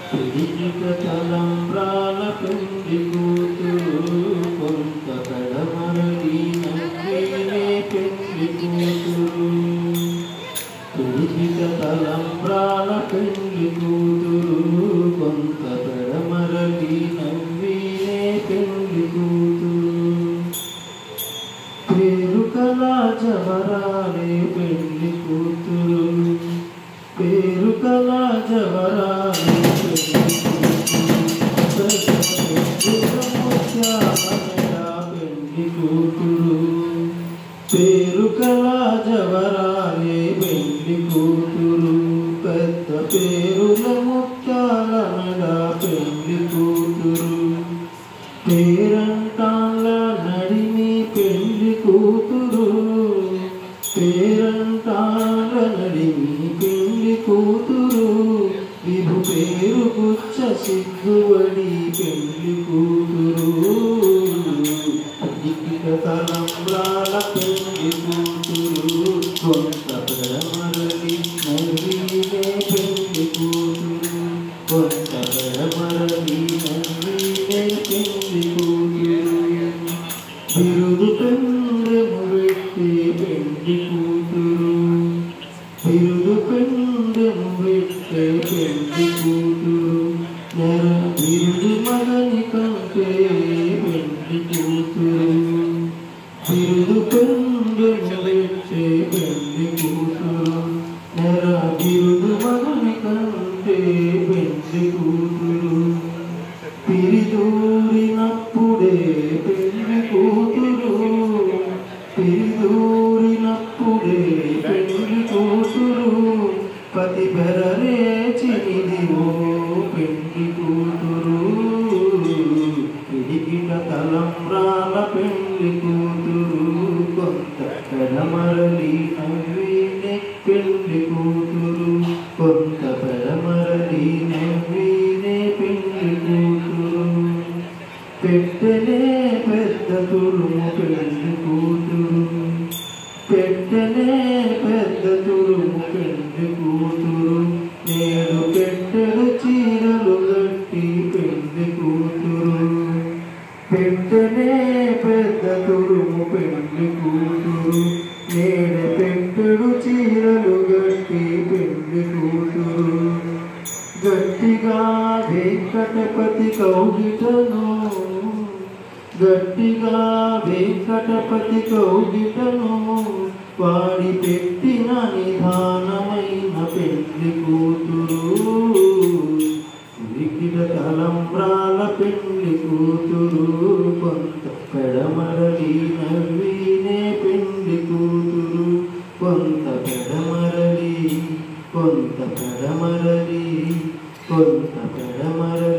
పిడికిట తలంబ్రాల పెండి కూతురు కొంత పెడమరలి నవ్వేనే పెండి కూతురు. పిడికిట తలంబ్రాల పెండి కూతురు కొంత పెడమరలి నవ్వేనే పెండి కూతురు. పేరుకల జవరాలే పెండి కూతురు, పేరుకల జవరాలే పెండి కూతురు, పేరుకల జవరాలే పెండి కూతురు. పెద్ద పేరుల ముత్యాల మెడ పెండి కూతురు, పేరంటాల నడిమి పెండి కూతురు, పేరంటాల నడిమి పెండి కూతురు. విభు పేరు గుచ్చ సిగ్గువడి పెండి కూతురు. పిడికిట తలంబ్రాల పెండి కూతురు కొంత పెడమరలి నవ్వినే పెండి కూతురు, కొంత పెడమరలి నవ్వినే పెండి కూతురు. బిరుదు పెండెము పెట్టి పెండి కూతురు, బిరుదు పెండెము పెట్టే పెండి కూతురు. నెర బిరుదు మగని కంటే పెండి కూతురు, బిరుదు పెండెము పెట్టే పెండి కూతురు. నెర బిరుదు మగని కంటే పెండి కూతురు. పిరిదూరినప్పుడే పెండి కూతురు, పిరిదూరినప్పుడే పెండి కూతురు. పతి బెరరేచినిదివో పెండి కూతురు. పిడికిట తలంబ్రాల పెండి కూతురు కొంత పెడమరలి నవ్వినే పెండి కూతురు, కొంత పెడమరలి నవ్వినే పెండి కూతురు. పెట్టెనే పెద్ద తురుము పెండి కూతురు, పెట్టెనే పెద్ద తురుము పెండి కూతురు. నేడు పెట్టెడు చీరలు గట్టి పెండి కూతురు, పెట్టెనే పెద్ద తురుము పెండి కూతురు. నేడు పెట్టెడు చీరలు గట్టి పెండి కూతురు. గట్టిగా వెంకటపతి కౌగిటను, గట్టిగా వెంకటపతి కౌగిటను వాడి పెట్టిన నిధానమైన పెండి కూతురు. పిడికిట తలంబ్రాల పెండి కూతురు కొంత పెడమరలి నవ్వినే పెండి కూతురు, కొంత పెడమరలి, కొంత పెడమరలి, కొంత పెడమరలి.